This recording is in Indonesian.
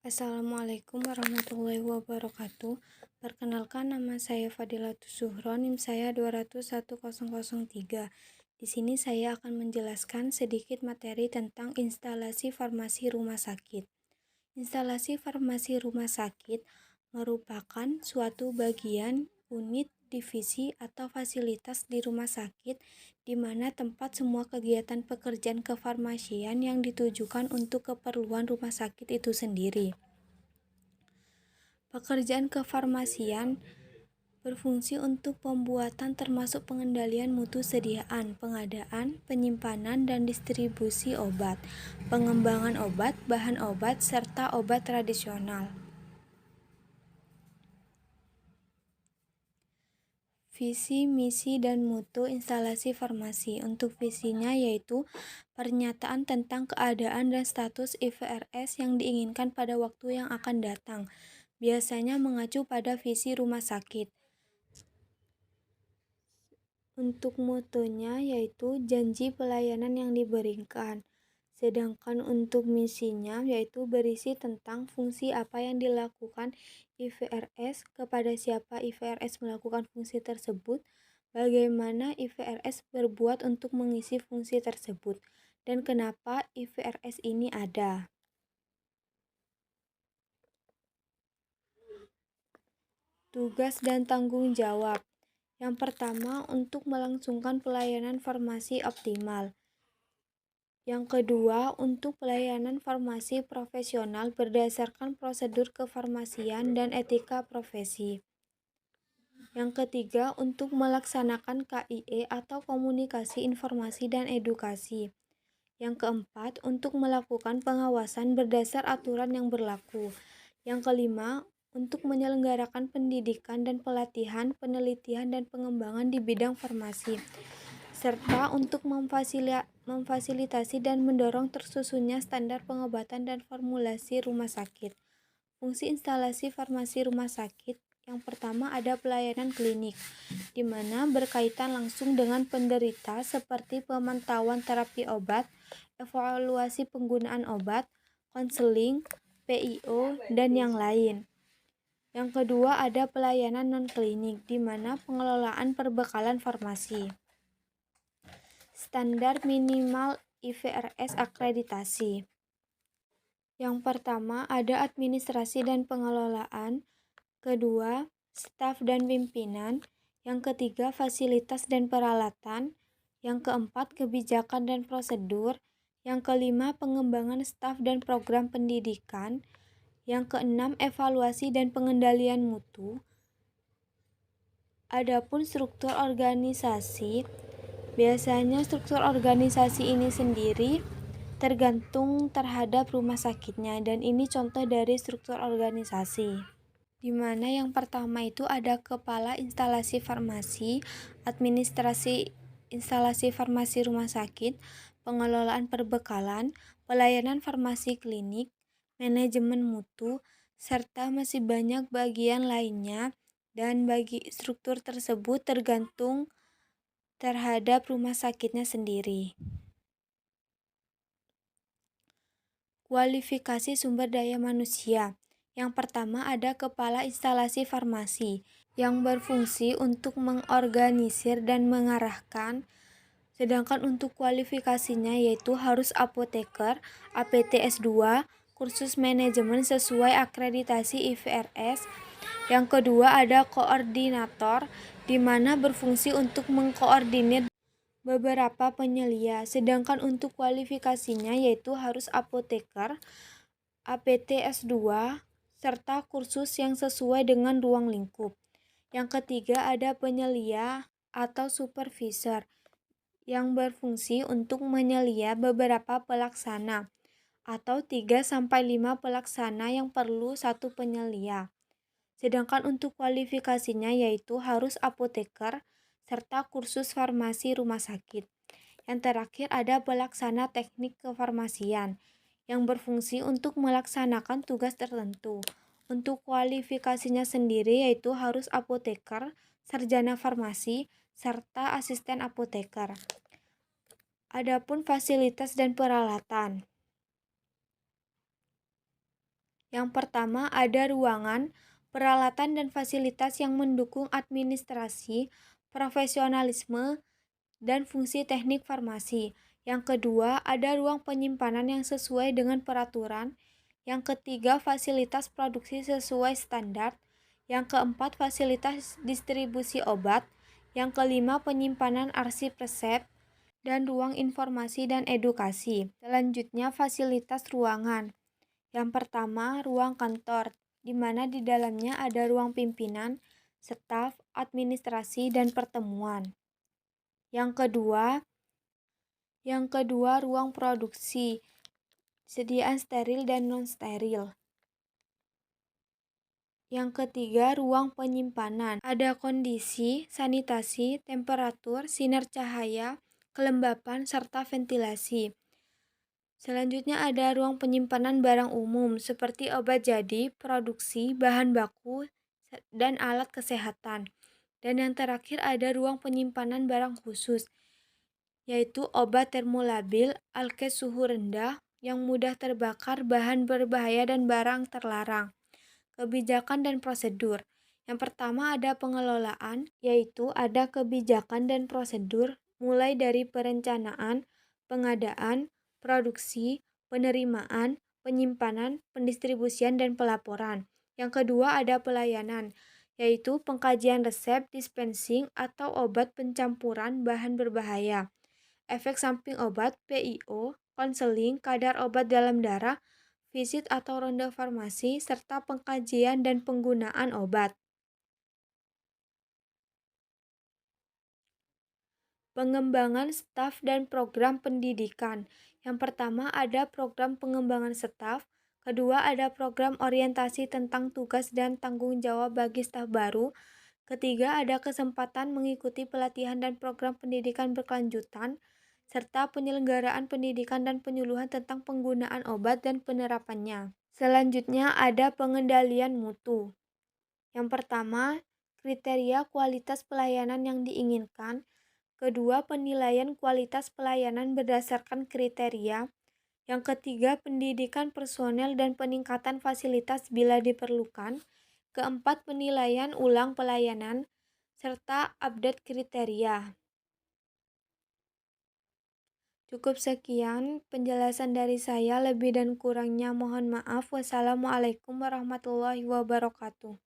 Assalamualaikum warahmatullahi wabarakatuh. Perkenalkan, nama saya Fadilatus Zuhro, NIM saya 2011003. Di sini saya akan menjelaskan sedikit materi tentang instalasi farmasi rumah sakit. Instalasi farmasi rumah sakit merupakan suatu bagian, unit, divisi, atau fasilitas di rumah sakit di mana tempat semua kegiatan pekerjaan kefarmasian yang ditujukan untuk keperluan rumah sakit itu sendiri. Pekerjaan kefarmasian berfungsi untuk pembuatan termasuk pengendalian mutu sediaan, pengadaan, penyimpanan, dan distribusi obat, pengembangan obat, bahan obat, serta obat tradisional. Visi, misi, dan mutu instalasi farmasi. Untuk visinya yaitu pernyataan tentang keadaan dan status IVRS yang diinginkan pada waktu yang akan datang, biasanya mengacu pada visi rumah sakit. Untuk mutunya yaitu janji pelayanan yang diberikan. Sedangkan untuk misinya yaitu berisi tentang fungsi apa yang dilakukan IVRS, kepada siapa IVRS melakukan fungsi tersebut, bagaimana IVRS berbuat untuk mengisi fungsi tersebut, dan kenapa IVRS ini ada. Tugas dan tanggung jawab. Yang pertama, untuk melangsungkan pelayanan farmasi optimal. Yang kedua, untuk pelayanan farmasi profesional berdasarkan prosedur kefarmasian dan etika profesi. Yang ketiga, untuk melaksanakan KIE atau komunikasi informasi dan edukasi. Yang keempat, untuk melakukan pengawasan berdasar aturan yang berlaku. Yang kelima, untuk menyelenggarakan pendidikan dan pelatihan, penelitian, dan pengembangan di bidang farmasi, serta untuk memfasilitasi dan mendorong tersusunnya standar pengobatan dan formulasi rumah sakit. Fungsi instalasi farmasi rumah sakit yang pertama ada pelayanan klinik, di mana berkaitan langsung dengan penderita seperti pemantauan terapi obat, evaluasi penggunaan obat, konseling, PIO, dan yang lain. Yang kedua ada pelayanan non-klinik, di mana pengelolaan perbekalan farmasi. Standar minimal IVRS akreditasi. Yang pertama ada administrasi dan pengelolaan, kedua staf dan pimpinan, yang ketiga fasilitas dan peralatan, yang keempat kebijakan dan prosedur, yang kelima pengembangan staf dan program pendidikan, yang keenam evaluasi dan pengendalian mutu. Adapun struktur organisasi, biasanya struktur organisasi ini sendiri tergantung terhadap rumah sakitnya, dan ini contoh dari struktur organisasi. Di mana yang pertama itu ada kepala instalasi farmasi, administrasi instalasi farmasi rumah sakit, pengelolaan perbekalan, pelayanan farmasi klinik, manajemen mutu, serta masih banyak bagian lainnya, dan bagi struktur tersebut tergantung terhadap rumah sakitnya sendiri. Kualifikasi sumber daya manusia. Yang pertama ada kepala instalasi farmasi yang berfungsi untuk mengorganisir dan mengarahkan. Sedangkan untuk kualifikasinya yaitu harus apoteker, APT S2, kursus manajemen sesuai akreditasi IVRS. Yang kedua ada koordinator, di mana berfungsi untuk mengkoordinir beberapa penyelia. Sedangkan untuk kualifikasinya yaitu harus apoteker, APT S2, serta kursus yang sesuai dengan ruang lingkup. Yang ketiga ada penyelia atau supervisor yang berfungsi untuk menyelia beberapa pelaksana atau 3-5 pelaksana yang perlu satu penyelia. Sedangkan untuk kualifikasinya yaitu harus apoteker serta kursus farmasi rumah sakit. Yang terakhir ada pelaksana teknik kefarmasian yang berfungsi untuk melaksanakan tugas tertentu. Untuk kualifikasinya sendiri yaitu harus apoteker, sarjana farmasi, serta asisten apoteker. Adapun fasilitas dan peralatan. Yang pertama ada ruangan, peralatan dan fasilitas yang mendukung administrasi, profesionalisme, dan fungsi teknik farmasi. Yang kedua, ada ruang penyimpanan yang sesuai dengan peraturan. Yang ketiga, fasilitas produksi sesuai standar. Yang keempat, fasilitas distribusi obat. Yang kelima, penyimpanan arsip resep dan ruang informasi dan edukasi. Selanjutnya, fasilitas ruangan. Yang pertama, ruang kantor, di mana di dalamnya ada ruang pimpinan, staf, administrasi, dan pertemuan. Yang kedua, ruang produksi, sediaan steril dan non-steril. Yang ketiga, ruang penyimpanan. Ada kondisi, sanitasi, temperatur, sinar cahaya, kelembapan, serta ventilasi. Selanjutnya ada ruang penyimpanan barang umum seperti obat jadi, produksi, bahan baku, dan alat kesehatan. Dan yang terakhir ada ruang penyimpanan barang khusus, yaitu obat termolabil, alkes suhu rendah, yang mudah terbakar, bahan berbahaya, dan barang terlarang. Kebijakan dan prosedur. Yang pertama ada pengelolaan, yaitu ada kebijakan dan prosedur mulai dari perencanaan, pengadaan, produksi, penerimaan, penyimpanan, pendistribusian, dan pelaporan. Yang kedua ada pelayanan, yaitu pengkajian resep, dispensing, atau obat pencampuran bahan berbahaya, efek samping obat, PIO, konseling, kadar obat dalam darah, visit atau ronde farmasi, serta pengkajian dan penggunaan obat. Pengembangan staf dan program pendidikan. Yang pertama ada program pengembangan staf, kedua ada program orientasi tentang tugas dan tanggung jawab bagi staf baru, ketiga ada kesempatan mengikuti pelatihan dan program pendidikan berkelanjutan, serta penyelenggaraan pendidikan dan penyuluhan tentang penggunaan obat dan penerapannya. Selanjutnya ada pengendalian mutu. Yang pertama, kriteria kualitas pelayanan yang diinginkan. Kedua, penilaian kualitas pelayanan berdasarkan kriteria. Yang ketiga, pendidikan personel dan peningkatan fasilitas bila diperlukan. Keempat, penilaian ulang pelayanan, serta update kriteria. Cukup sekian penjelasan dari saya, lebih dan kurangnya mohon maaf. Wassalamualaikum warahmatullahi wabarakatuh.